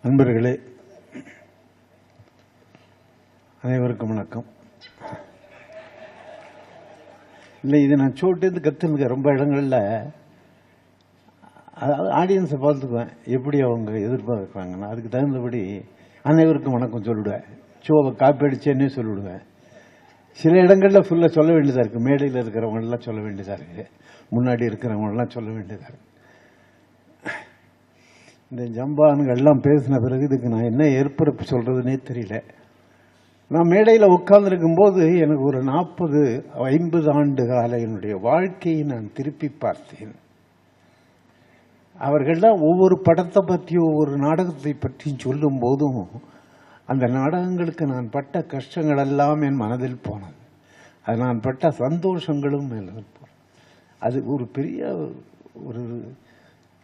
நண்பர்களே, அனைவருக்கும் வணக்கம். இல்லை, இது நான் சோட்டேந்து கற்றுனுக்கேன். ரொம்ப இடங்களில் அதாவது ஆடியன்ஸை பார்த்துக்குவேன், எப்படி அவங்க எதிர்பார்க்குறாங்கன்னா அதுக்கு தகுந்தபடி அனைவருக்கும் வணக்கம் சொல்லிவிடுவேன். ஷோவை காப்பி அடிச்சேன்னே சொல்லிவிடுவேன். சில இடங்களில் ஃபுல்லாக சொல்ல வேண்டியதாக இருக்குது. மேடையில் இருக்கிறவங்களெலாம் சொல்ல வேண்டியதாக இருக்குது, முன்னாடி இருக்கிறவங்களெலாம் சொல்ல வேண்டியதாக இருக்குது. இந்த ஜம்பானுங்கள்லாம் பேசின பிறகு இதுக்கு நான் என்ன ஏற்படுத்தி சொல்கிறதுனே தெரியல. நான் மேடையில் உட்கார்ந்துருக்கும் போது எனக்கு ஒரு 40-50 ஆண்டு கால என்னுடைய வாழ்க்கையை நான் திருப்பி பார்த்தேன். அவர்கள்லாம் ஒவ்வொரு படத்தை பற்றியும் ஒவ்வொரு நாடகத்தை பற்றியும் சொல்லும் போதும் அந்த நாடகங்களுக்கு நான் பட்ட கஷ்டங்கள் எல்லாம் என் மனதில் போனது. அது நான் பட்ட சந்தோஷங்களும் மனதில் போனது. அது ஒரு பெரிய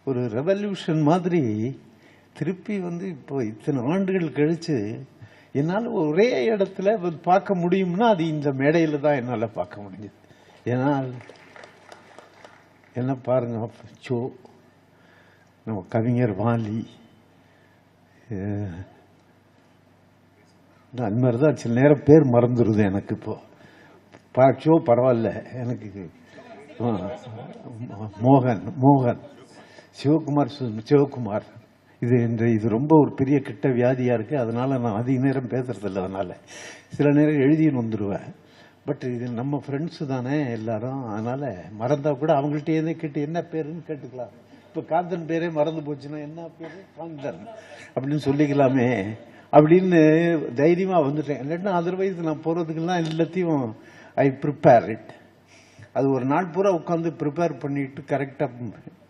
ஒரு ரெவல்யூஷன் மாதிரி திருப்பி இப்போ இத்தனை ஆண்டுகள் கழித்து என்னால் ஒரே இடத்துல பார்க்க முடியும்னா அது இந்த மேடையில் தான் என்னால் பார்க்க முடிஞ்சது. ஏன்னா என்ன பாருங்க, சோ, நம்ம கவிஞர் வாலி, அந்த மாதிரி தான் சில நேரம் பேர் மறந்துடுது எனக்கு. இப்போ சோ பரவாயில்ல, எனக்கு மோகன் சிவகுமார் இது ரொம்ப ஒரு பெரிய கிட்ட வியாதியாக இருக்குது. அதனால் நான் அதிக நேரம் பேசுறதில்லை. அதனால் சில நேரம் எழுதின்னு வந்துடுவேன். பட் இது நம்ம ஃப்ரெண்ட்ஸு தானே எல்லாரும், அதனால் மறந்தால் கூட அவங்கள்ட்டே கேட்டு என்ன பேருன்னு கேட்டுக்கலாம். இப்போ காந்தன் பேரே மறந்து போச்சுன்னா என்ன பேர், காந்தன் அப்படின்னு சொல்லிக்கலாமே அப்படின்னு தைரியமாக வந்துட்டேன். இல்லைன்னா அதர்வைஸ் நான் போகிறதுக்கெல்லாம் எல்லாத்தையும் ஐ ப்ரிப்பேர் இட். அது ஒரு நாள் பூரா உட்காந்து ப்ரிப்பேர் பண்ணிட்டு கரெக்டாக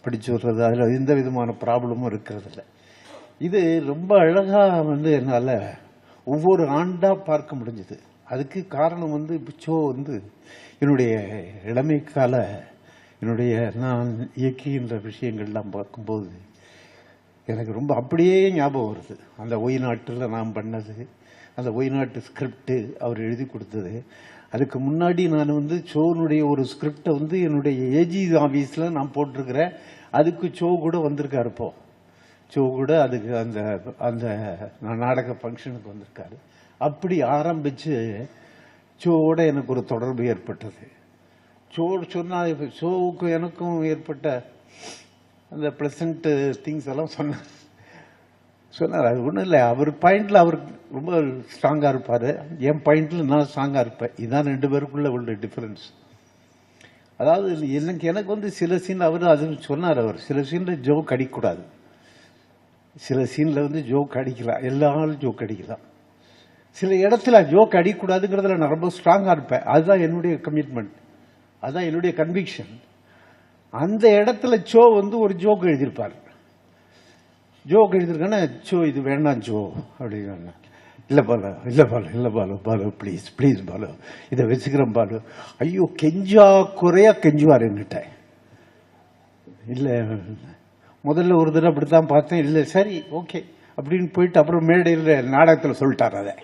படிச்சு வர்றது, அதில் எந்த விதமான ப்ராப்ளமும் இருக்கிறதில்ல. இது ரொம்ப அழகாக என்னால் ஒவ்வொரு ஆண்டாக பார்க்க முடிஞ்சது. அதுக்கு காரணம் இப்போ என்னுடைய இளமை கால நான் இயக்கின்ற விஷயங்கள்லாம் பார்க்கும்போது எனக்கு ரொம்ப அப்படியே ஞாபகம் வருது. அந்த ஒய்நாட்டில் நான் பண்ணது, அந்த ஒய்நாட்டு ஸ்கிரிப்டு அவர் எழுதி கொடுத்தது. அதுக்கு முன்னாடி நான் சோனுடைய ஒரு ஸ்கிரிப்டை என்னுடைய ஏஜி ஆஃபீஸில் நான் போட்டிருக்கிறேன். அதுக்கு சோ கூட வந்திருக்காரு. இப்போ சோ கூட அதுக்கு அந்த நாடக ஃபங்க்ஷனுக்கு வந்திருக்காரு. அப்படி ஆரம்பித்து சோவோட எனக்கு ஒரு தொடர்பு ஏற்பட்டது. சோ சொன்னால் ஷோவுக்கு எனக்கும் ஏற்பட்ட அந்த ப்ளசண்ட் திங்ஸ் எல்லாம் சொன்னார். அது ஒன்றும் இல்லை, அவர் பாயிண்டில் அவர் ரொம்ப ஸ்ட்ராங்காக இருப்பார், என் பாயிண்டில் நான் ஸ்ட்ராங்காக இருப்பேன். இதுதான் ரெண்டு பேருக்குள்ள உள்ள டிஃப்ரென்ஸ். அதாவது எனக்கு சில சீன் அவர் அது சொன்னார். அவர் சில சீனில் ஜோக் அடிக்கக்கூடாது, சில சீனில் ஜோக் அடிக்கலாம், எல்லா நாளும் ஜோக் அடிக்கலாம். சில இடத்துல ஜோக் அடிக்கக்கூடாதுங்கிறதுல நான் ரொம்ப ஸ்ட்ராங்காக இருப்பேன். அதுதான் என்னுடைய கமிட்மெண்ட், அதுதான் என்னுடைய கன்விக்ஷன். அந்த இடத்துல சோ ஒரு ஜோக் எழுதியிருப்பார். ஜோக் எழுதியிருக்கானே, சோ இது வேண்டாம் சோ அப்படின்னா, இல்லை பாலு ப்ளீஸ் பாலு இதை வச்சுக்கிறேன் பாலு. ஐயோ, கெஞ்சா குறையா கெஞ்சுவார் என்கிட்ட. இல்லை, முதல்ல ஒரு தடவை அப்படித்தான் பார்த்தேன். இல்லை சரி ஓகே அப்படின்னு போயிட்டு அப்புறம் மேடையில் நாடகத்தில் சொல்லிட்டார். அதை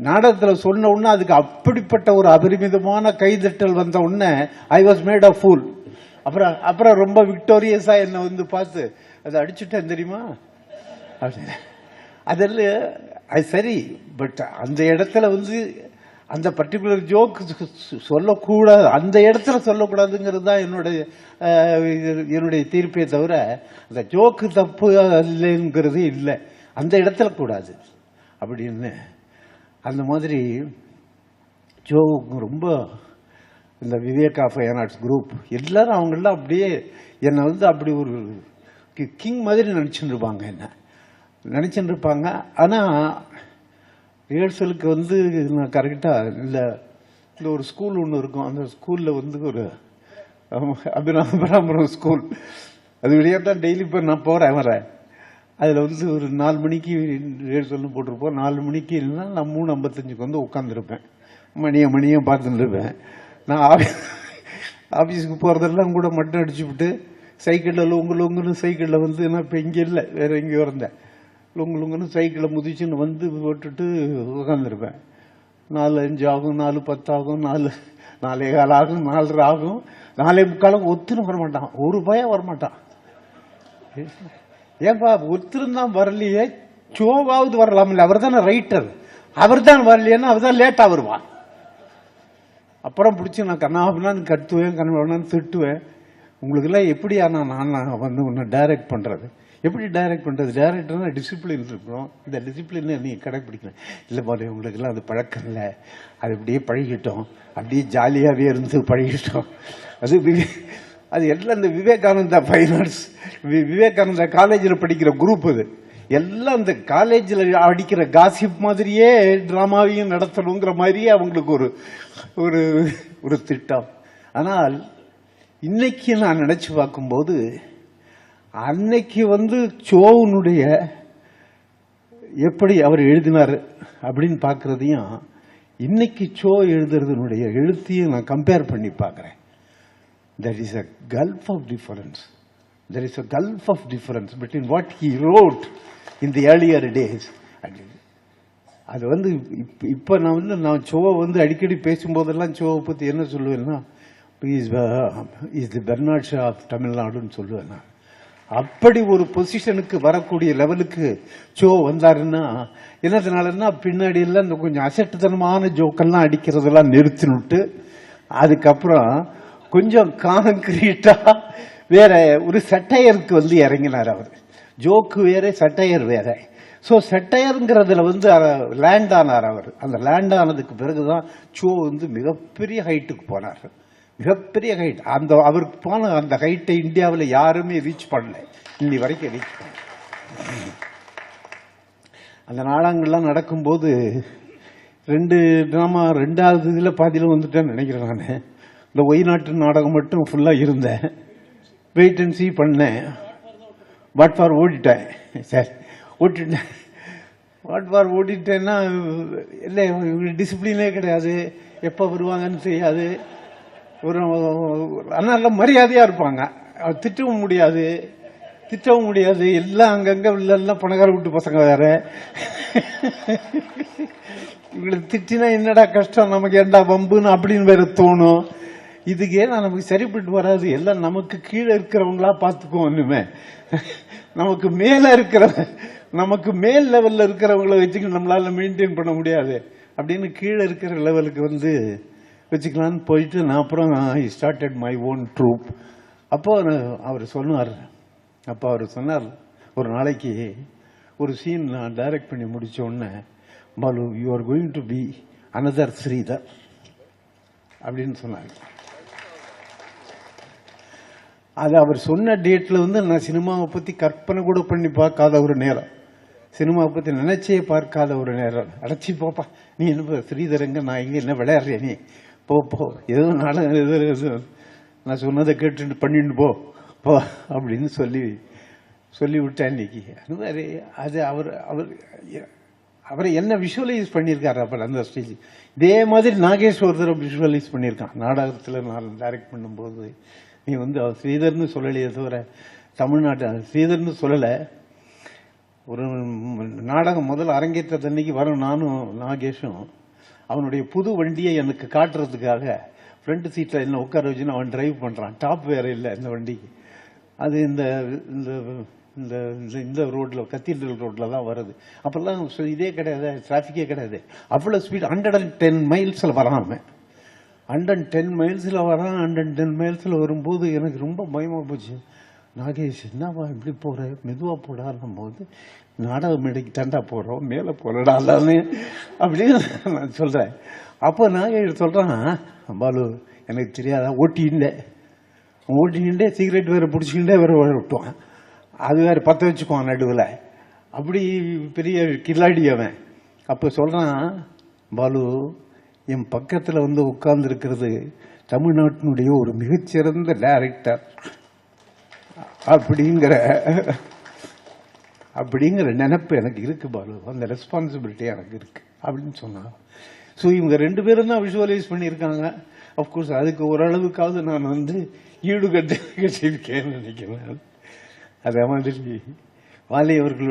நாடகத்தில் சொன்ன உடனே அதுக்கு அப்படிப்பட்ட ஒரு அபரிமிதமான கைதட்டல் வந்த உடனே I was made a pool. அப்புறம் ரொம்ப விக்டோரியஸா என்னை பார்த்து அதை அடிச்சுட்டேன் தெரியுமா அப்படின்னு. அதெல்லாம் அது சரி, பட் அந்த இடத்துல அந்த பர்டிகுலர் ஜோக் சொல்லக்கூடாது, அந்த இடத்துல சொல்லக்கூடாதுங்கிறது தான் என்னுடைய தீர்ப்பே தவிர அந்த ஜோக்கு தப்பு இல்லைங்கிறது இல்லை, அந்த இடத்துல கூடாது அப்படின்னு. அந்த மாதிரி ஜோ ரொம்ப இந்த விவேகா ஃபைன் ஆர்ட்ஸ் குரூப் எல்லாரும் அவங்களாம் அப்படியே என்னை அப்படி ஒரு கிங் மாதிரி நினச்சிட்டு இருப்பாங்க. ஆனால் ரிஹர்சலுக்கு நான் கரெக்டாக இல்லை, இந்த ஒரு ஸ்கூல் ஒன்று இருக்கும், அந்த ஸ்கூலில் ஒரு அபிராமபுரம் ஸ்கூல், அது வழியாக தான் டெய்லி இப்போ நான் வரேன். அதில் ஒரு 4 மணிக்கு ரிஹர்சல்னு போட்டிருப்போம். 4 மணிக்கு இல்லைன்னா நான் 3:55 உட்காந்துருப்பேன். மணியை பார்த்துட்டு இருப்பேன். நான் ஆஃபீஸுக்கு போகிறதெல்லாம் கூட மட்டும் அடிச்சுவிட்டு சைக்கிளில் லொங்குன்னு சைக்கிளில் நான் இப்போ இங்கே இல்லை, வேறு எங்கேயோ இருந்தேன், லொங்குன்னு சைக்கிளை முதிச்சுன்னு போட்டுட்டு உட்காந்துருப்பேன். 4:05 ஆகும், 4:10 ஆகும், 4:15 ஆகும், 4:30 ஆகும், 4:45 ஒத்துன்னு வரமாட்டான், ஒரு பயம் வரமாட்டான். ஏன்பா ஒருத்தரும் தான் வரலையே ஷோவாவது வரலாம் இல்லை, அவர் தானே ரைட்டர், அவர் தான் வரலைன்னா அவர் தான் லேட்டா வருவான். அப்புறம் பிடிச்சி நான் கண்ணாபண்ணான்னு கத்துவேன், கண்ணாபண்ணான்னு திட்டுவேன். உங்களுக்கு எல்லாம் எப்படியா நான் வந்து உன்னை டைரக்ட் பண்றது, எப்படி டைரக்ட் பண்றது? டைரக்டர்னா டிசிப்ளின் இருக்கணும், இந்த டிசிப்ளின் நீ கடைப்பிடிக்கணும். இல்லை பாரு உங்களுக்கு எல்லாம் அது பழக்கம் இல்லை, அது அப்படியே பழகிட்டோம், அப்படியே ஜாலியாகவே இருந்து பழகிட்டோம். அது எல்லாம் இந்த விவேகானந்தா ஃபைன் ஆர்ட்ஸ், விவேகானந்தா காலேஜில் படிக்கிற குரூப், அது எல்லாம் இந்த காலேஜில் அடிக்கிற காசிப் மாதிரியே டிராமாவையும் நடத்தணுங்கிற மாதிரியே அவங்களுக்கு ஒரு ஒரு ஒரு திட்டம். ஆனால் இன்னைக்கு நான் நினைச்சு பார்க்கும்போது, அன்னைக்கு வந்து சோவனுடைய எப்படி அவர் எழுதினார் அப்படின்னு பார்க்கறதையும் இன்னைக்கு சோ எழுதுறதுனுடைய எழுத்தையும் நான் கம்பேர் பண்ணி பார்க்குறேன். There is a gulf of difference. There is a gulf of difference between what he wrote in the earlier days. அது வந்து இப்போ நான் சோவை வந்து அடிக்கடி பேசும்போதெல்லாம் சோவை பற்றி என்ன சொல்லுவேன்னா, is the Bernard Shaw of தமிழ்நாடுன்னு சொல்லுவேன் நான். அப்படி ஒரு பொசிஷனுக்கு வரக்கூடிய லெவலுக்கு சோ வந்தாருன்னா என்னதுனாலன்னா, பின்னாடி எல்லாம் இந்த கொஞ்சம் அசட்டுத்தனமான ஜோக்கெல்லாம் அடிக்கிறதெல்லாம் நிறுத்தினுட்டு அதுக்கப்புறம் கொஞ்சம் கான்கிரீட்டா வேற ஒரு சட்டையருக்கு வந்து இறங்கினார் அவர். ஜோக்கு வேற, சட்டையர் வேற. ஸோ சட்டையருங்கிறதுல வந்து லேண்ட் ஆனார் அவர். அந்த லேண்ட் ஆனதுக்கு பிறகுதான் சோ வந்து மிகப்பெரிய ஹைட்டுக்கு போனார், மிகப்பெரிய ஹைட். அந்த அவருக்கு போன அந்த ஹைட்டை இந்தியாவில் யாருமே ரீச் பண்ணல, இன்னி வரைக்கும் ரீச் பண்ணல. அந்த நாடகங்கள்லாம் நடக்கும்போது 2 டிராமா 2வது இதில் பாதியில் வந்துட்டேன்னு நினைக்கிறேன் நான். இந்த ஒய்நாட்டு நாடகம் மட்டும் ஃபுல்லாக இருந்தேன், வெயிட் அண்ட் சி பண்ணேன். வாட் ஃபார் ஓடிட்டேன் சார், ஓட்டிட்டேன். வாட் ஃபார் ஓடிட்டேன்னா இல்லை, டிசிப்ளினே கிடையாது, எப்போ வருவாங்கன்னு தெரியாது. ஒரு ஆனால் மரியாதையாக இருப்பாங்க, திட்டவும் முடியாது, எல்லாம் அங்கங்கே எல்லாம் பணக்கார விட்டு பசங்க வேற. இவங்களை திட்டினா என்னடா கஷ்டம், நமக்கு ஏண்டா வம்புன்னு அப்படின்னு வேற தோணும். இதுக்கே நமக்கு சரிப்பட்டு வராது. எல்லாம் நமக்கு கீழே இருக்கிறவங்களா பார்த்துக்குவோம். ஒண்ணுமே நமக்கு மேல் லெவல்ல இருக்கிறவங்கள வச்சுக்க நம்மளால மெயின்டைன் பண்ண முடியாது அப்படின்னு கீழே இருக்கிற லெவலுக்கு வந்து வச்சுக்கலான்னு போயிட்டு நான் அப்புறம் I started my own troupe. அப்போ அவர் சொன்னார் ஒரு நாளைக்கு ஒரு சீன் நான் டைரக்ட் பண்ணி முடிச்ச உடனே, Balu you are going to be another Sridhar அப்படின்னு சொன்னார். அது அவர் சொன்ன டேட்ல வந்து நான் சினிமாவை பத்தி கற்பனை கூட பண்ணி பார்க்காத ஒரு நேரம், சினிமாவை பத்தி நினைச்சே பார்க்காத ஒரு நேரம். அடைச்சி போப்பா, நீ என்ன ஸ்ரீதரங்க, நான் இங்க என்ன விளையாடுறேன், நீ போ ஏதோ நாடகம் நான் சொன்னதை கேட்டு பண்ணிட்டு போ அப்படின்னு சொல்லி விட்டேன் இன்னைக்கு. அது அவரை என்ன விஷுவலைஸ் பண்ணியிருக்காரு அப்ப அந்த ஸ்டேஜ். இதே மாதிரி நாகேஷ் ஒரு தடவை விஷுவலைஸ் பண்ணியிருக்கான் நாடகத்தில். நான் டைரக்ட் பண்ணும்போது நீ வந்து அவர் ஸ்ரீதர்னு சொல்லலையே தவிர தமிழ்நாட்டு ஸ்ரீதர்னு சொல்லலை. ஒரு நாடகம் முதல்ல அரங்கேற்றது அன்னைக்கு வரும், நானும் நாகேஷும் அவனுடைய புது வண்டியை எனக்கு காட்டுறதுக்காக ஃப்ரண்ட் சீட்டில் என்ன உட்கார வச்சுன்னு அவன் டிரைவ் பண்ணுறான். டாப் வேற இல்லை இந்த வண்டிக்கு. அது இந்த இந்த இந்த ரோட்டில் கத்தீட்ரல் ரோட்டில் தான் வருது. அப்போல்லாம் இதே கிடையாது, டிராஃபிக்கே கிடையாது. அவ்வளோ ஸ்பீட் 110 மைல்ஸில் வரான் அவன். 110 மைல்ஸில் வரான். 110 மைல்ஸில் வரும்போது எனக்கு ரொம்ப பயமாக போச்சு. நாகேஷ் என்னவா இப்படி போகிற, மெதுவாக போடாலும் போது நாடக மேடைக்கு தண்டா போடுறோம், மேலே போடலான்னு அப்படின்னு நான் சொல்கிறேன். அப்போ நாகேஷ் சொல்கிறான், பாலு எனக்கு தெரியாதா, ஓட்டிகிட்டே சிகரெட் வேறு பிடிச்சிக்கிட்டே வேறு விட்டுவான், அது வேறு பற்ற வச்சுக்குவான் நடுவில். அப்படி பெரிய கில்லாடி அவன். அப்போ சொல்கிறான், பாலு என் பக்கத்தில் வந்து உட்கார்ந்து இருக்கிறது தமிழ்நாட்டினுடைய ஒரு மிகச்சிறந்த டைரக்டர் அப்படிங்கிற நினைப்பு எனக்கு இருக்கு பாலு, அந்த ரெஸ்பான்சிபிலிட்டி எனக்கு இருக்கு அப்படின்னு சொன்னான். ஸோ இவங்க 2 பேரும் தான் விஷுவலைஸ் பண்ணியிருக்காங்க. அப்கோர்ஸ் அதுக்கு ஓரளவுக்காவது நான் வந்து ஈடுகட்டிருக்கேன்னு நினைக்கிறேன். அதே மாதிரி வாலி அவர்கள்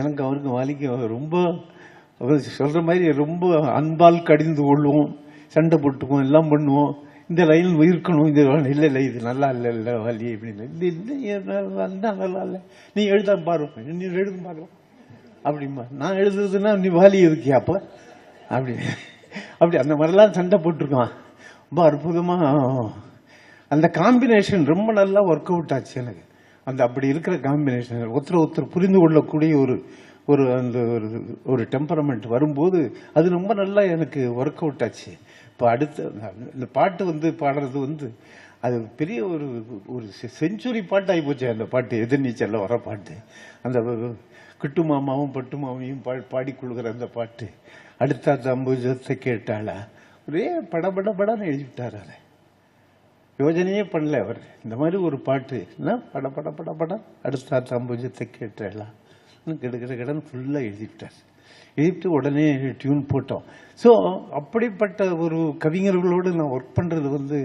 எனக்கு அவருக்கு வாலிக்கு ரொம்ப சொல்ற மாதிரி ரொம்ப அன்பால் கடிந்து கொள்வோம், சண்டை போட்டுக்குவோம், எல்லாம் பண்ணுவோம். இந்த லைன் இருக்கணும், இது இல்லை இல்லை இது நல்லா இல்லை இல்லை வலி அப்படின்னு, நல்லா இல்லை நீ எழுத பாரு, நீ எழுத பாரு அப்படிமா. நான் எழுதுறதுன்னா நீ வாலி எதுக்கியா அப்ப அப்படி அப்படி அந்த மாதிரிலாம் சண்டை போட்டிருக்கான். ரொம்ப அற்புதமா அந்த காம்பினேஷன் ரொம்ப நல்லா ஒர்க் அவுட் ஆச்சு எனக்கு. அந்த அப்படி இருக்கிற காம்பினேஷன் ஒருத்தர் புரிந்து கொள்ளக்கூடிய ஒரு அந்த ஒரு டெம்பரமெண்ட் வரும்போது அது ரொம்ப நல்லா எனக்கு ஒர்க் அவுட் ஆச்சு. இப்போ அடுத்த இந்த பாட்டு பாடுறது அது பெரிய ஒரு செஞ்சுரி பாட்டு ஆகி போச்சு. அந்த பாட்டு எதிர்நீச்சல்ல வர பாட்டு, அந்த கிட்டு மாமாவும் பட்டு மாமையும் பாடிக்கொள்கிற அந்த பாட்டு, அடுத்த அம்புஜத்தை கேட்டாளா, ஒரே படன்னு எழுதிவிட்டார். அதை யோஜனையே பண்ணல அவர். இந்த மாதிரி ஒரு பாட்டு பட அடுத்த அம்புஜத்தை கேட்டாளா கிடன்னு ஃபுல்லாக எழுதிவிட்டார். எழுதிட்டு உடனே டியூன் போட்டோம். ஸோ அப்படிப்பட்ட ஒரு கவிஞர்களோடு நான் ஒர்க் பண்ணுறது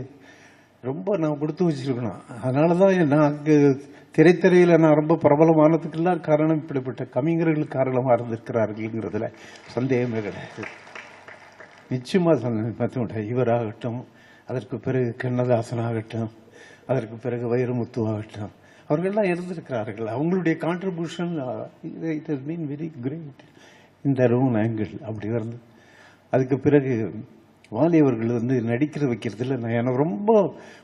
ரொம்ப நான் கொடுத்து வச்சிருக்கணும். அதனால தான் நான் திரைத்துறையில் நான் ரொம்ப பிரபலமானதுக்கெல்லாம் காரணம் இப்படிப்பட்ட கவிஞர்கள் காரணமாக இருந்திருக்கிறார்கள்ங்கிறதுல சந்தேகமே கிடையாது. நிச்சயமாக இவராகட்டும், அதற்கு பிறகு கண்ணதாசன் ஆகட்டும், அதற்கு பிறகு வைரமுத்து ஆகட்டும், அவர்கள்லாம் இருந்திருக்கிறார்கள். அவங்களுடைய contribution it has been very great இந்த ஓன் ஆங்கிள். அப்படி இருந்து அதுக்கு பிறகு வாலி அவர்கள் நடிக்கிற வைக்கிறதுல எனக்கு ரொம்ப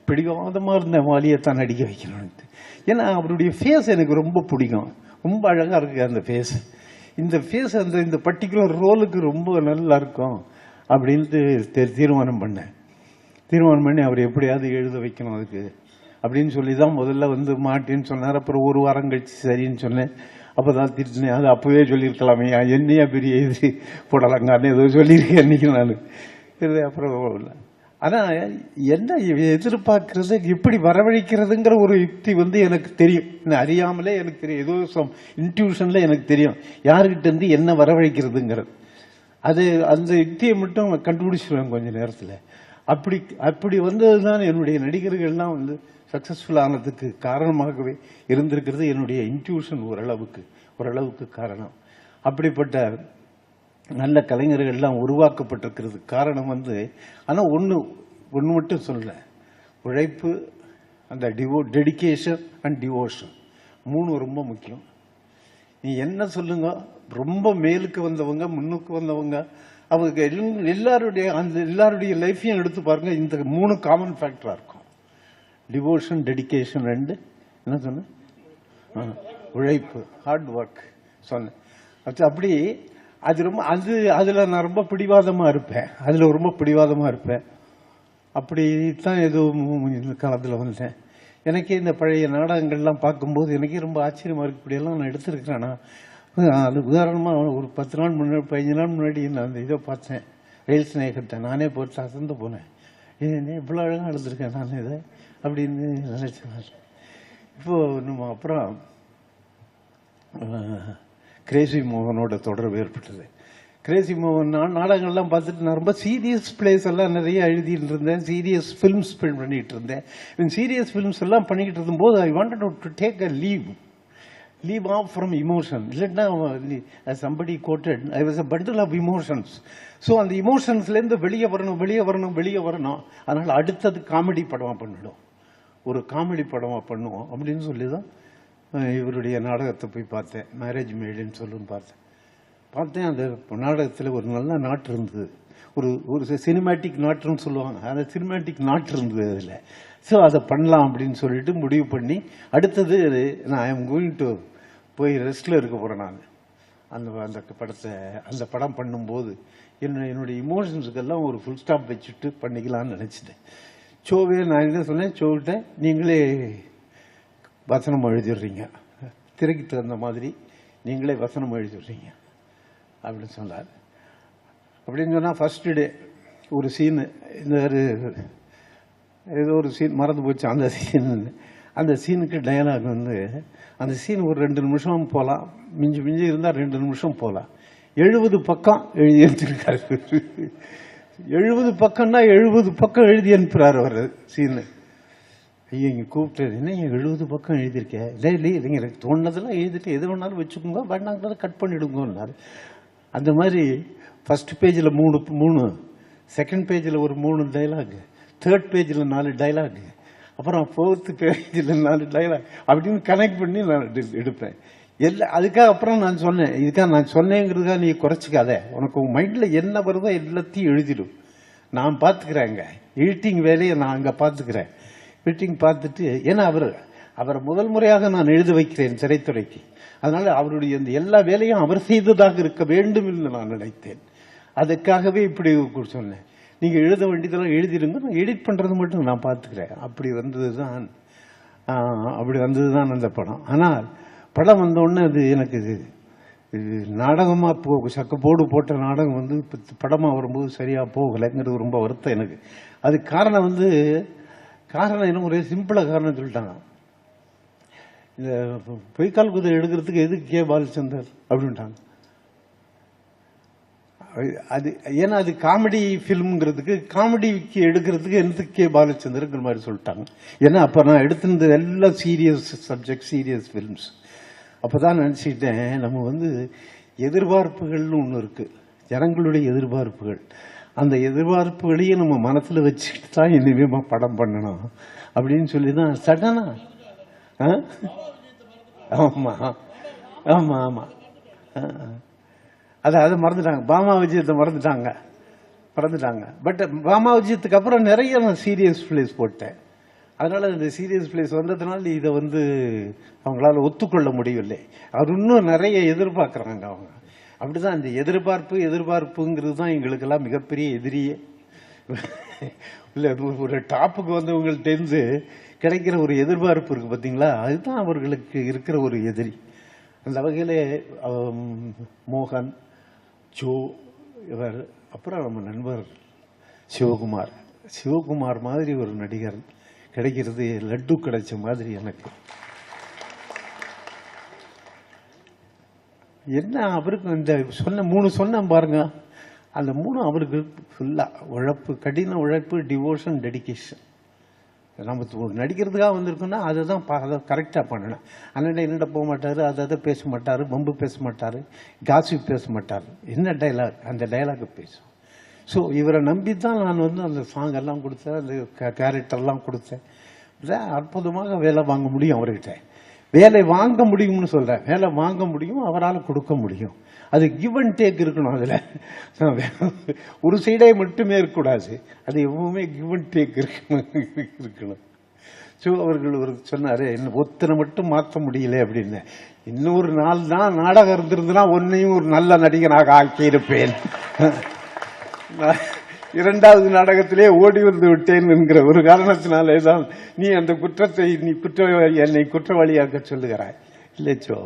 பிடிவாதமாக இருந்தேன். வாலியைத்தான் நடிக்க வைக்கணும்ட்டு. ஏன்னா அவருடைய ஃபேஸ் எனக்கு ரொம்ப பிடிக்கும். ரொம்ப அழகாக இருக்கு அந்த ஃபேஸ். இந்த ஃபேஸ் இந்த பர்டிகுலர் ரோலுக்கு ரொம்ப நல்லா இருக்கும் அப்படின்ட்டு தீர்மானம் பண்ணி அவர் எப்படியாவது எழுத வைக்கணும் அதுக்கு அப்படின்னு சொல்லி தான் முதல்ல மாட்டேன்னு சொன்னார். அப்புறம் ஒரு வாரம் கழிச்சு சரின்னு சொன்னேன். அப்போதான் திட்டினேன். அது அப்பவே சொல்லியிருக்கலாமே, என்னையா பெரிய இது போடலாங்கான்னு ஏதோ சொல்லியிருக்கேன் அன்னைக்கு நான். அப்புறம் ஆனால் என்ன எதிர்பார்க்கறது, எப்படி வரவழைக்கிறதுங்கிற ஒரு யுக்தி எனக்கு தெரியும். அறியாமலே எனக்கு தெரியும். ஏதோ இன்ட்யூஷன்ல எனக்கு தெரியும் யாருக்கிட்ட இருந்து என்ன வரவழைக்கிறதுங்கிறது. அந்த யுக்தியை மட்டும் கண்டுபிடிச்சிருவேன் கொஞ்ச நேரத்தில். அப்படி வந்ததுதான் என்னுடைய நடிகர்கள்லாம் சக்சஸ்ஃபுல் ஆனதுக்கு காரணமாகவே இருந்திருக்கிறது. என்னுடைய இன்ட்யூஷன் ஓரளவுக்கு காரணம். அப்படிப்பட்ட நல்ல கலைஞர்கள்லாம் உருவாக்கப்பட்டிருக்கிறது காரணம் ஆனால் ஒன்று மட்டும் சொல்ல, உழைப்பு, அந்த டெடிகேஷன் அண்ட் டிவோஷன், 3 ரொம்ப முக்கியம். நீ என்ன சொல்லுங்க, ரொம்ப மேலுக்கு வந்தவங்க, முன்னுக்கு வந்தவங்க, அவங்க எல்லாருடைய லைஃபையும் எடுத்து பாருங்க. இந்த 3 காமன் ஃபேக்டரா இருக்கும். டிவோஷன், டெடிகேஷன், என்ன சொன்ன, உழைப்பு, ஹார்ட் ஒர்க் சொன்னேன். அப்படி அதுல நான் ரொம்ப பிடிவாதமா இருப்பேன். அப்படித்தான் ஏதோ இந்த காலத்தில் வந்தேன். எனக்கே இந்த பழைய நாடகங்கள்லாம் பார்க்கும்போது எனக்கே ரொம்ப ஆச்சரியமா இருக்கு. இப்படியெல்லாம் நான் எடுத்திருக்கிறேன்னா, அது உதாரணமாக ஒரு 10 நாள் முன்னாடி 15 நாள் முன்னாடி நான் அந்த இதை பார்த்தேன், ரயில் ஸ்நேகத்தை. நானே போட்டு அசந்து போனேன். இவ்வளோ அழகாக எடுத்திருக்கேன் நான் இதை அப்படின்னு நினைச்சேன். இப்போ நம்ம அப்புறம் கிரேசி மோகனோட தொடர்பு ஏற்பட்டது. கிரேசி மோகன் நாடகங்கள்லாம் பார்த்துட்டு நான் ரொம்ப சீரியஸ் பிளேஸ் எல்லாம் நிறைய எழுதிட்டு இருந்தேன். சீரியஸ் ஃபிலிம்ஸ் பண்ணிட்டு இருந்தேன். சீரியஸ் ஃபிலிம்ஸ் எல்லாம் பண்ணிக்கிட்டு இருக்கும்போது I wanted to take a leave off from emotion. இல்லைன்னா somebody quoted, I was a bundle of emotions. So அந்த இமோஷன்ஸ்லேருந்து வெளியே வரணும். அதனால அடுத்தது காமெடி படமாக பண்ணிடும், ஒரு காமெடி படமாக பண்ணுவோம் அப்படின்னு சொல்லி தான் இவருடைய நாடகத்தை போய் பார்த்தேன். மேரேஜ் மேடுன்னு சொல்லுன்னு பார்த்தேன். அந்த நாடகத்தில் ஒரு நல்ல நாட்டு இருந்தது, ஒரு சினிமேட்டிக் நாட்டுன்னு சொல்லுவாங்க. அந்த சினிமேட்டிக் நாட்டு இருந்தது அதில். ஸோ அதை பண்ணலாம் அப்படின்னு சொல்லிட்டு முடிவு பண்ணி, அடுத்தது நான் ஐ எம் கோயிங் டு போய் ரெஸ்ட்டில் இருக்க போகிறேன் நான். அந்த படம் பண்ணும்போது என்னுடைய இமோஷன்ஸுக்கெல்லாம் ஒரு ஃபுல் ஸ்டாப் வச்சுட்டு பண்ணிக்கலாம்னு நினச்சிட்டேன். நான் என்ன சொன்னேன், ஷோவிட்ட நீங்களே வசனம் எழுதிடுறீங்க, திரைக்கு தகுந்த மாதிரி நீங்களே வசனம் எழுதிடுறீங்க அப்படின்னு சொன்னார். அப்படின்னு சொன்னால் ஃபர்ஸ்ட் டே ஒரு சீனு, ஏதோ ஒரு சீன் மறந்து போச்சு. அந்த சீனுக்கு டயலாக் அந்த சீன் ஒரு 2 நிமிஷம் போகலாம், மிஞ்சி இருந்தால் 2 நிமிஷம் போகலாம். 70 பக்கம் எழுதி அனுப்பிச்சிருக்காரு. 70 பக்கம்னா 70 பக்கம் எழுதி அனுப்புறாரு அவர் சீனு. ஐயோ இங்கே கூப்பிட்டு என்ன 70 பக்கம் எழுதியிருக்கேன், இல்லை எனக்கு தோணுனதெல்லாம் எழுதிட்டு எது வேணாலும் வச்சுக்கோங்க, வேணாங்கிறத கட் பண்ணிவிடுங்கன்னாரு. அந்த மாதிரி ஃபர்ஸ்ட் பேஜில் 3, செகண்ட் பேஜில் ஒரு 3 டைலாக், 3rd பேஜில் 4 டைலாக், அப்புறம் 4th பேஜில் 4 டைலாக் அப்படின்னு கனெக்ட் பண்ணி நான் எடுப்பேன். அதுக்காக அப்புறம் நான் சொன்னேன், இதுக்காக நான் சொன்னேங்கிறதுக்காக நீ குறைச்சிக்காத, உனக்கு உன் மைண்டில் என்ன வருதோ எல்லாத்தையும் எழுதிடும், நான் பார்த்துக்கிறேங்க. எடிட்டிங் வேலையை நான் அங்கே பார்த்துக்கிறேன். எடிட்டிங் பார்த்துட்டு, ஏன்னா அவரை முதல் முறையாக நான் எழுத வைக்கிறேன் திரைத்துறைக்கு. அதனால அவருடைய இந்த எல்லா வேலையும் அவர் செய்ததாக இருக்க வேண்டும் என்று நான் நினைத்தேன். அதுக்காகவே இப்படி சொன்னேன், நீங்க எழுத வேண்டியதெல்லாம் எழுதிடுங்க, நான் எடிட் பண்றது மட்டும் நான் பார்த்துக்கிறேன். அப்படி வந்ததுதான் அந்த படம். ஆனால் படம் வந்தோடனே அது எனக்கு நாடகமா சக்கப்போடு போட்ட நாடகம் வந்து படமா வரும்போது சரியா போகலைங்கிறது ரொம்ப வருத்தம் எனக்கு. அது காரணம் என்ன, ஒரே சிம்பிளா காரணம் சொல்லிட்டாங்க. இந்த பொய்க்கால் குதிரை எடுக்கிறதுக்கு எதுக்கு கே பாலச்சந்தர் அப்படின்ட்டாங்க. அது ஏன்னா அது காமெடி பிலிம்ங்கிறதுக்கு, காமெடிக்கு எடுக்கிறதுக்கு எதுக்கு கே பாலச்சந்தர்ங்கிற மாதிரி சொல்லிட்டாங்க. ஏன்னா அப்ப நான் எடுத்திருந்த எல்லாம் சீரியஸ் சப்ஜெக்ட், சீரியஸ் பிலிம்ஸ். அப்பதான் நினைச்சுக்கிட்டேன், நம்ம வந்து எதிர்பார்ப்புகள்னு ஒண்ணு இருக்கு, ஜனங்களுடைய எதிர்பார்ப்புகள். அந்த எதிர்பார்ப்புகளையும் நம்ம மனசுல வச்சுக்கிட்டு தான் இனிமே படம் பண்ணணும் அப்படின்னு சொல்லிதான் சடனா. ஆமா ஆமா ஆமா அதை மறந்துட்டாங்க, பாமா விஜயத்தை மறந்துட்டாங்க. பட் பாமா விஜயத்துக்கு அப்புறம் நிறைய நான் சீரியஸ் பிளேஸ் போட்டேன். அதனால இந்த சீரியஸ் பிளேஸ் வந்ததுனால இதை வந்து அவங்களால ஒத்துக்கொள்ள முடியவில்லை. அவர் இன்னும் நிறைய எதிர்பார்க்கறாங்க அவங்க. அப்படிதான் இந்த எதிர்பார்ப்புங்கிறது தான் எங்களுக்கெல்லாம் மிகப்பெரிய எதிரியே. இல்ல ஒரு டாப்புக்கு வந்தவங்கள்ட்ட இருந்து கிடைக்கிற ஒரு எதிர்பார்ப்பு இருக்கு பாத்தீங்களா, அதுதான் அவர்களுக்கு இருக்கிற ஒரு எதிரி. அந்த வகையிலே மோகன், ஜோ, இவர், அப்புறம் நம்ம நண்பர் சிவகுமார் மாதிரி ஒரு நடிகர் கிடைக்கிறது லட்டு கிடைச்ச மாதிரி எனக்கு. என்ன அவருக்கு இந்த சொன்ன பாருங்க, அந்த 3 அவருக்கு ஃபுல்லா உழைப்பு, கடின உழைப்பு, டிவோஷன், டெடிகேஷன். நம்ம நடிக்கிறதுக்காக வந்திருக்கோம்னா அதை கரெக்டா பண்ணணும். அண்ணன் என்னட்ட போக மாட்டாரு, அதை பேச மாட்டாரு, பம்பு பேச மாட்டாரு, காசிப் பேச மாட்டாரு. என்ன டைலாக், அந்த டைலாக் பேசும். ஸோ இவரை நம்பி தான் நான் வந்து அந்த சாங் எல்லாம் கொடுத்தேன், அந்த கேரக்டர்லாம் கொடுத்தேன். அற்புதமாக வேலை வாங்க முடியும் அவர்கிட்ட. வேலை வாங்க முடியும்னு சொல்றேன், வேலை வாங்க முடியும், அவரால் கொடுக்க முடியும். அது கிவ் அண்ட் டேக் இருக்கணும். அதுல ஒரு சைடே மட்டுமே இருக்கக்கூடாது, அது எப்பவுமே கிவ் அண்ட் டேக் இருக்கணும். ஸோ அவர்கள் ஒரு சொன்னாரு, என்ன ஒத்தனை மட்டும் மாற்ற முடியல அப்படின்னு. இன்னொரு நாள் தான் நாடகம் இருந்திருந்தா ஒன்னையும் ஒரு நல்ல நடிகனாக ஆக்கியிருப்பேன். 2வது நாடகத்திலே ஓடி வந்து விட்டேன் என்கிற ஒரு காரணத்தினாலே தான் நீ அந்த குற்றத்தை என்னை குற்றவாளியாக்க சொல்லுகிறாய். இல்லை சோ,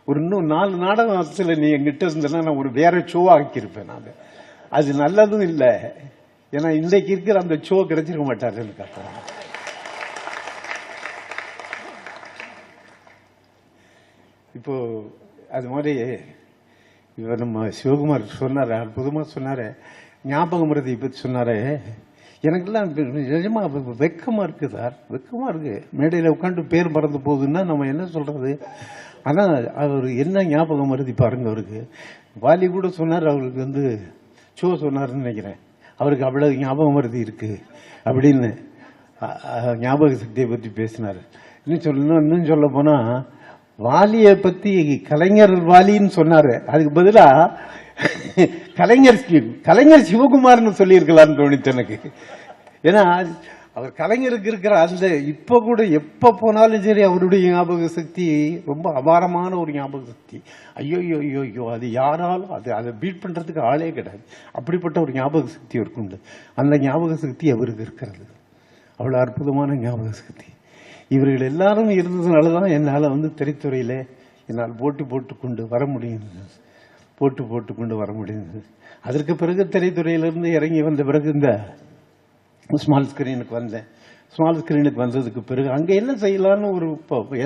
ஒரு இன்னும் 4 நாடகத்துல நீ எங்கிட்ட இருந்தனா நான் ஒரு வேற ஷோ ஆக்கியிருப்பேன். அது நல்லதும் இல்லை, ஏன்னா இன்றைக்கு இருக்கிற அந்த ஷோ கிடைச்சிருக்க மாட்டாரு எனக்கு. இப்போ அது மாதிரி இவர் நம்ம சிவகுமார் சொன்னாரு, அற்புதமா சொன்னாரு, ஞாபக மருதியை பற்றி சொன்னாரு. எனக்கெல்லாம் நிஜமா வெக்கமா இருக்கு சார், வெக்கமா இருக்கு. மேடையில் உட்காந்து பேர் மறந்து போகுதுன்னா நம்ம என்ன சொல்றது. ஆனா அவர் என்ன ஞாபக மருதி பாருங்க. அவருக்கு வாலி கூட சொன்னார், அவருக்கு வந்து ஷோ சொன்னாருன்னு நினைக்கிறேன், அவருக்கு அவ்வளவு ஞாபக மருதி இருக்கு அப்படின்னு ஞாபக சக்தியை பற்றி பேசினாரு. இன்னும் சொல்ல போனா வாலியை பத்தி கலைஞர் வாலின்னு சொன்னாரு, அதுக்கு பதிலா கலைஞர் சிவகுமார்னு சொல்லி இருக்கலாம்னு தோணிச்சு எனக்கு. ஏன்னா அவர் கலைஞருக்கு இருக்கிற அந்த இப்ப கூட எப்ப போனாலும் சரி அவருடைய ஞாபக சக்தி ரொம்ப அபாரமான ஒரு ஞாபக சக்தி. ஐயோ அது யாராலும் அதை பீட் பண்றதுக்கு ஆளே கிடையாது. அப்படிப்பட்ட ஒரு ஞாபக சக்தி அவருக்கு உண்டு. அந்த ஞாபக சக்தி அவருக்கு இருக்கிறது, அவ்வளவு அற்புதமான ஞாபக சக்தி. இவர்கள் எல்லாரும் இருந்ததுனாலதான் என்னால வந்து திரைத்துறையில என்னால் போட்டு கொண்டு வர முடியுது. அதற்கு பிறகு திரைத்துறையிலிருந்து இறங்கி வந்த பிறகு இந்த ஸ்மால் ஸ்கிரீனுக்கு வந்தேன். ஸ்மால் ஸ்கிரீனுக்கு வந்ததுக்கு பிறகு அங்க என்ன செய்யலாம்னு ஒரு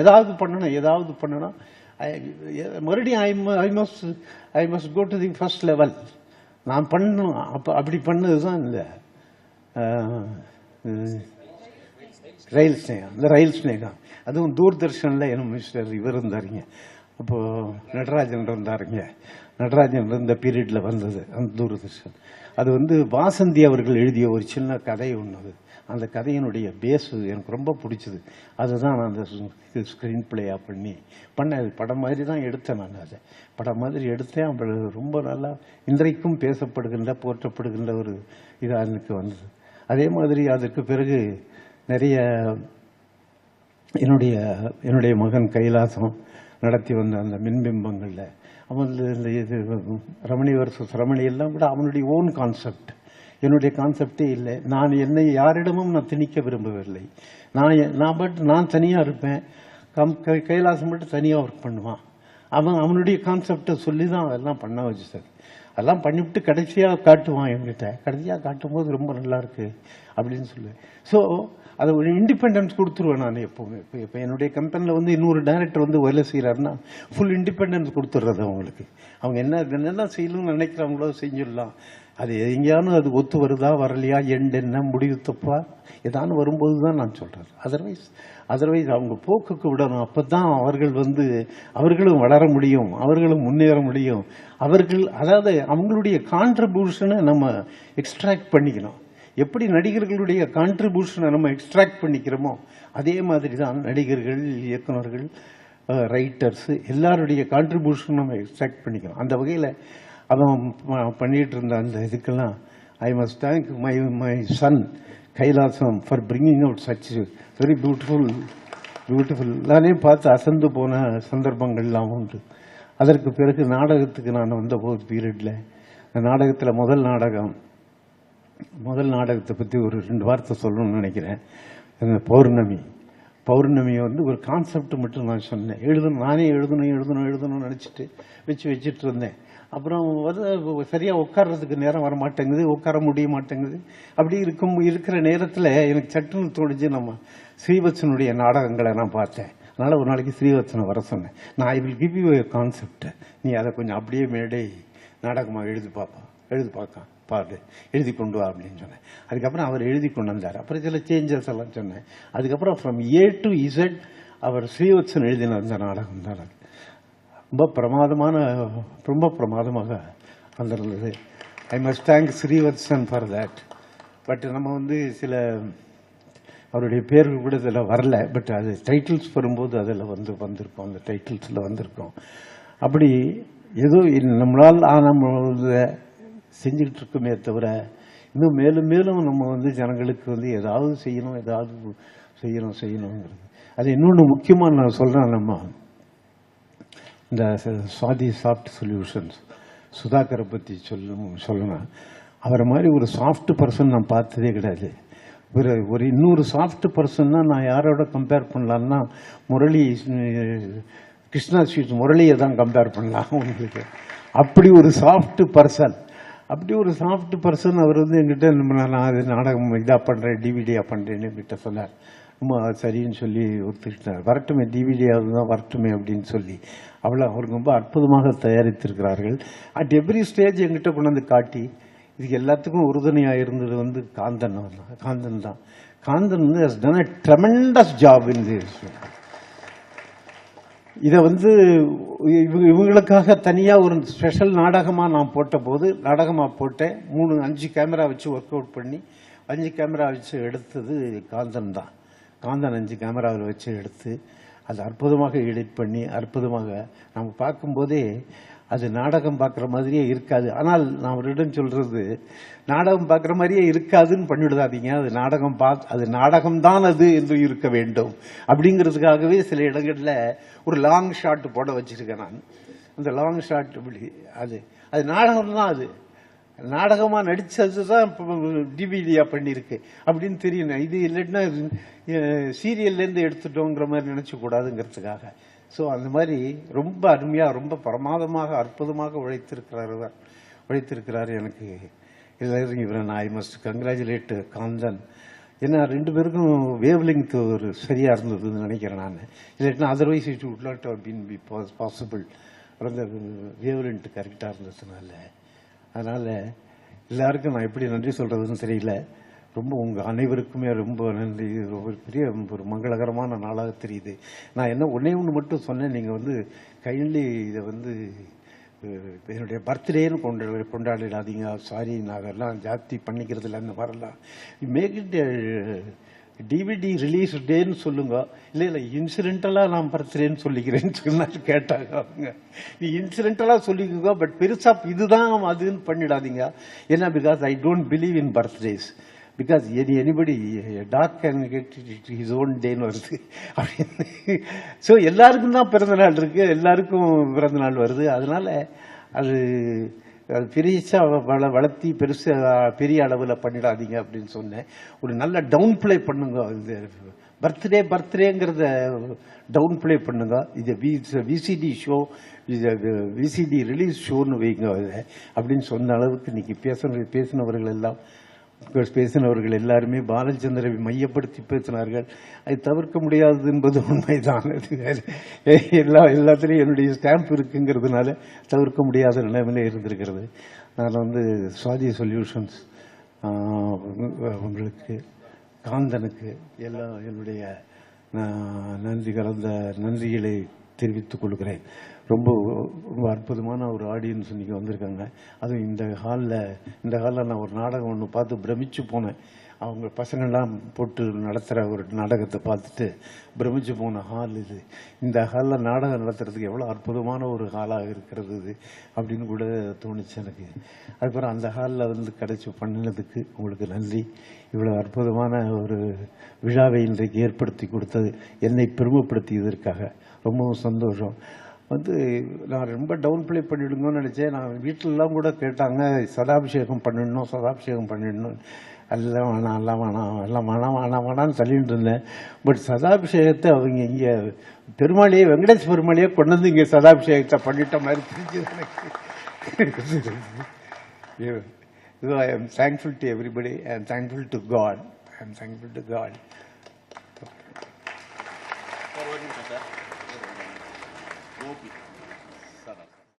ஏதாவது பண்ணணும். மறுபடியும் I must go to the first level. நான் பண்ணணும். அப்படி பண்ணதுதான் இந்த ரயில் ஸ்நேகம். இந்த ரயில் ஸ்நேகம் அதுவும் தூர்தர்ஷன்ல என்ன மிஸ்டர் இவர் இருந்தாருங்க, அப்போ நடராஜன் இருந்தாருங்க. நடராஜன் இருந்த பீரியட்ல வந்தது அந்த தூர்தர்ஷன். அது வந்து வாசந்தி அவர்கள் எழுதிய ஒரு சின்ன கதை ஒன்று. அந்த கதையினுடைய பேஸு எனக்கு ரொம்ப பிடிச்சது. அதுதான் நான் அந்த ஸ்க்ரீன் பிளேயாக பண்ணேன். அது படம் மாதிரி தான் எடுத்தேன். நான் அதை படம் மாதிரி எடுத்தேன். அப்போ ரொம்ப நல்லா இன்றைக்கும் பேசப்படுகின்ற போற்றப்படுகின்ற ஒரு இதாக எனக்கு வந்தது. அதே மாதிரி அதற்கு பிறகு நிறைய என்னுடைய மகன் கைலாசம் நடத்தி வந்த அந்த மின்பிம்பங்களில் அவன் இந்த இது ரமணி வர்சஸ் ரமணி எல்லாம் கூட அவனுடைய ஓன் கான்செப்ட். என்னுடைய கான்செப்டே இல்லை. நான் என்னை யாரிடமும் நான் திணிக்க விரும்பவில்லை. நான் தனியாக இருப்பேன். கைலாசம் மட்டும் தனியாக ஒர்க் பண்ணுவான். அவனுடைய கான்செப்டை சொல்லி தான் அதெல்லாம் பண்ண வச்சு சார். அதெல்லாம் பண்ணிவிட்டு கடைசியாக காட்டுவான் என்கிட்ட. கடைசியாக காட்டும்போது ரொம்ப நல்லா இருக்கு அப்படின்னு சொல்லுவேன். ஸோ அதை ஒரு இண்டிபெண்டன்ஸ் கொடுத்துருவேன் நான் எப்போவுமே. இப்போ என்னுடைய கம்பெனியில் வந்து இன்னொரு டைரக்டர் வந்து வேலை செய்கிறாருன்னா ஃபுல் இண்டிபெண்டன்ஸ் கொடுத்துட்றது அவங்களுக்கு. அவங்க என்ன செய்யணும்னு நினைக்கிறாங்களோ செஞ்சிடலாம். அது எங்கேயானு அது ஒத்து வருதா வரலையா என்ன முடிவு தப்பா ஏதானு வரும்போது தான் நான் சொல்கிறேன். அதர்வைஸ் அவங்க போக்குக்கு விடணும். அப்போ தான் அவர்களும் வளர முடியும், அவர்களும் முன்னேற முடியும். அதாவது அவங்களுடைய கான்ட்ரிபியூஷனை நம்ம எக்ஸ்ட்ராக்ட் பண்ணிக்கணும். எப்படி நடிகர்களுடைய கான்ட்ரிபியூஷனை நம்ம எக்ஸ்ட்ராக்ட் பண்ணிக்கிறோமோ அதே மாதிரி தான் நடிகர்கள், இயக்குநர்கள், ரைட்டர்ஸ் எல்லாருடைய கான்ட்ரிபியூஷன் நம்ம எக்ஸ்ட்ராக்ட் பண்ணிக்கணும். அந்த வகையில் அவன் பண்ணிட்டு இருந்த அந்த இதுக்கெல்லாம் I must thank my son Kailasam for bringing out such very beautiful. நானே பார்த்து அசந்து போன சந்தர்ப்பங்கள்லாம் உண்டு. அதற்கு பிறகு நாடகத்துக்கு நான் வந்த போது பீரியடில் நாடகத்தில் முதல் நாடகத்தை பற்றி ஒரு 2 வார்த்தை சொல்லணும்னு நினைக்கிறேன். பௌர்ணமியை வந்து ஒரு கான்செப்ட் மட்டும் நான் சொன்னேன். நானே எழுதணும்னு நினச்சிட்டு வச்சுட்டு இருந்தேன். அப்புறம் சரியாக உட்கார்றதுக்கு நேரம் வர மாட்டேங்குது, உட்கார முடிய மாட்டேங்குது. அப்படி இருக்கிற நேரத்தில் எனக்கு சட்டுன்னு தோணுச்சு, நம்ம ஸ்ரீவத்சனுடைய நாடகங்களை நான் பார்த்தேன். அதனால் ஒரு நாளைக்கு ஸ்ரீவத்சனை வர சொன்னேன். நான் I will give you A concept, நீ அதை கொஞ்சம் அப்படியே மேடை நாடகமாக பாடு, எழுதி கொண்டு வா அப்படின்னு சொன்னேன். அதுக்கப்புறம் அவர் எழுதி கொண்டு வந்தார். அப்புறம் சில சேஞ்சஸ் எல்லாம் சொன்னேன். அதுக்கப்புறம் ஃப்ரம் A to Z அவர் ஸ்ரீவத்சன் எழுதின அந்த நாடகம் தான் அது ரொம்ப பிரமாதமாக வந்திருந்தது. I must thank Srivatsan for that. But நம்ம வந்து சில அவருடைய பேர்கள் கூட இதில் வரல. பட் அது டைட்டில்ஸ் வரும்போது அதில் வந்திருக்கோம், அந்த டைட்டில்ஸில் வந்திருக்கோம். அப்படி ஏதோ நம்மளால் நம்ம செஞ்சுக்கிட்டு இருக்குமே தவிர இன்னும் மேலும் மேலும் நம்ம வந்து ஜனங்களுக்கு வந்து ஏதாவது செய்யணுங்கிறது. அது இன்னொன்று முக்கியமாக நான் சொல்கிறேன். நம்ம இந்த சுவாதி சாஃப்ட் சொல்யூஷன்ஸ் சுதாகரை பற்றி சொல்லணும். அவரை மாதிரி ஒரு சாஃப்ட் பர்சன் நான் பார்த்ததே கிடையாது. ஒரு இன்னொரு சாஃப்ட் பர்சன்னா நான் யாரோட கம்பேர் பண்ணலான்னா கிருஷ்ணா ஸ்வீட் முரளியை தான் கம்பேர் பண்ணலாம் உங்களுக்கு. அப்படி ஒரு சாஃப்ட் பர்சன் அவர் வந்து என்கிட்ட நான் அது நாடகம் இதாக பண்ணுறேன், டிவிடியாக பண்ணுறேன்னு என்கிட்ட சொன்னார். ரொம்ப சரின்னு சொல்லி ஒத்துக்கிட்டார். வரட்டுமே, டிவிடியாவது தான் வரட்டுமே அப்படின்னு சொல்லி அவருக்கு ரொம்ப அற்புதமாக தயாரித்திருக்கிறார்கள். அட் எவ்ரி ஸ்டேஜ் என்கிட்ட கொண்டு வந்து காட்டி இதுக்கு எல்லாத்துக்கும் உறுதுணையாக இருந்தது வந்து காந்தன் தான். காந்தன் வந்து has done a tremendous job in this. இதை வந்து இவங்களுக்காக தனியாக ஒரு ஸ்பெஷல் நாடகமாக நான் போட்டேன். 5 கேமரா வச்சு ஒர்க் அவுட் பண்ணி 5 கேமரா வச்சு எடுத்தது காந்தன் தான். காந்தன் 5 கேமராவில் வச்சு எடுத்து அது அற்புதமாக எடிட் பண்ணி அற்புதமாக நம்ம பார்க்கும்போதே அது நாடகம் பார்க்குற மாதிரியே இருக்காது. ஆனால் நான் அவரிடம் சொல்றது, நாடகம் பார்க்குற மாதிரியே இருக்காதுன்னு பண்ணிவிடாதீங்க. அது நாடகம்தான் அது என்று இருக்க வேண்டும். அப்படிங்கிறதுக்காகவே சில இடங்களில் ஒரு லாங் ஷாட் போட வச்சிருக்கேன் நான். அந்த லாங் ஷாட் அது நாடகம் தான். அது நாடகமாக நடித்தது தான் டிவிடியா பண்ணியிருக்கு அப்படின்னு தெரியணும். இது இல்லைன்னா சீரியல்லேருந்து எடுத்துட்டோங்கிற மாதிரி நினச்சக்கூடாதுங்கிறதுக்காக. ஸோ அந்த மாதிரி ரொம்ப அருமையாக, ரொம்ப பிரமாதமாக, அற்புதமாக உழைத்திருக்கிறார். எனக்கு எல்லாரும் இவரை நான் ஐ மஸ்ட் கங்க்ராச்சுலேட் காந்தன். ஏன்னா 2 பேருக்கும் வேவ் லெங்த் ஒரு சரியாக இருந்ததுன்னு நினைக்கிறேன் நான். இல்லைன்னா otherwise it would not have been possible. அந்த வேவ் லெங்த் கரெக்டாக இருந்ததுனால. அதனால் எல்லாருக்கும் நான் எப்படி நன்றி சொல்கிறதுன்னு தெரியல. ரொம்ப உங்கள் அனைவருக்குமே ரொம்ப நன்றி. ஒரு பெரிய ஒரு மங்களகரமான நாளாக தெரியுது. நான் ஒன்றே ஒன்று மட்டும் சொன்னேன். நீங்கள் வந்து கைண்ட்லி இதை வந்து என்னுடைய பர்த்டேன்னு கொண்டாடிடாதீங்க, சாரி நாங்கள் எல்லாம் ஜாஸ்தி பண்ணிக்கிறது இல்லை, அந்த மாதிரிலாம் மேக் இட் டிவிடி ரிலீஸ் டேன்னு சொல்லுங்க. இல்லை இன்சிடென்டலாக நான் பர்த்டேன்னு சொல்லிக்கிறேன்னு சொன்னாலும் கேட்டாங்க அவங்க. நீ இன்சிடென்டலாக சொல்லிக்கோங்க, பட் பெருசாக இதுதான் அதுன்னு பண்ணிடாதீங்க. ஏன்னா because I don't believe in birthdays, because anybody dog can get his own டேன்னு வருது அப்படின்னு. ஸோ எல்லாருக்கும் தான் பிறந்தநாள் இருக்கு, எல்லாருக்கும் பிறந்தநாள் வருது. அதனால அது பெருசா வளர்த்தி பெரிய அளவில் பண்ணிடாதீங்க அப்படின்னு சொன்னேன். ஒரு நல்ல டவுன் பிளே பண்ணுங்க, இது பர்த்டேங்கிறத டவுன் பிளே பண்ணுங்க. இது விசிடி ஷோ, விசிடி ரிலீஸ் ஷோன்னு வைங்க அப்படின்னு சொன்ன அளவுக்கு இன்னைக்கு பேசினவர்கள் எல்லாருமே பாலச்சந்திரை மையப்படுத்தி பேசினார்கள். அது தவிர்க்க முடியாதது என்பது உண்மைதான். எல்லாத்திலையும் என்னுடைய ஸ்டாம்ப் இருக்குங்கிறதுனால தவிர்க்க முடியாத நிலைமையில இருந்திருக்கிறது. நான் சுவாதி சொல்யூஷன்ஸ் உங்களுக்கு, காந்தனுக்கு எல்லாம் என்னுடைய நன்றி கலந்த நன்றிகளை தெரிவித்துக் கொள்கிறேன். ரொம்ப அற்புதமான ஒரு ஆடியன்ஸ் இன்னைக்கு வந்திருக்காங்க. அதுவும் இந்த ஹாலில் நான் ஒரு நாடகம் ஒன்று பார்த்து பிரமிச்சு போனேன். அவங்க பசங்கள்லாம் போட்டு நடத்துகிற ஒரு நாடகத்தை பார்த்துட்டு பிரமிச்சு போன ஹால் இது. இந்த ஹாலில் நாடகம் நடத்துறதுக்கு எவ்வளோ அற்புதமான ஒரு ஹாலாக இருக்கிறது இது அப்படின்னு கூட தோணுச்சு எனக்கு. அதுக்கப்புறம் அந்த ஹாலில் பண்ணினதுக்கு உங்களுக்கு நன்றி. இவ்வளோ அற்புதமான ஒரு விழாவை இன்றைக்கு ஏற்படுத்தி கொடுத்தது, என்னை பெருமைப்படுத்தியதற்காக ரொம்பவும் சந்தோஷம். நான் ரொம்ப டவுன் பிளே பண்ணிவிடுங்கன்னு நினச்சேன். நான் வீட்டிலலாம் கூட கேட்டாங்க, சதாபிஷேகம் பண்ணிடணும், எல்லாம் வேணான்னு சொல்லிட்டு இருந்தேன். பட் சதாபிஷேகத்தை அவங்க இங்கே வெங்கடேஷ் பெருமாளையே கொண்டு வந்து இங்கே சதாபிஷேகத்தை பண்ணிட்ட மாதிரி தெரிஞ்சது எனக்கு. I am thankful to everybody. I am thankful to God. I am thankful to God. Sir.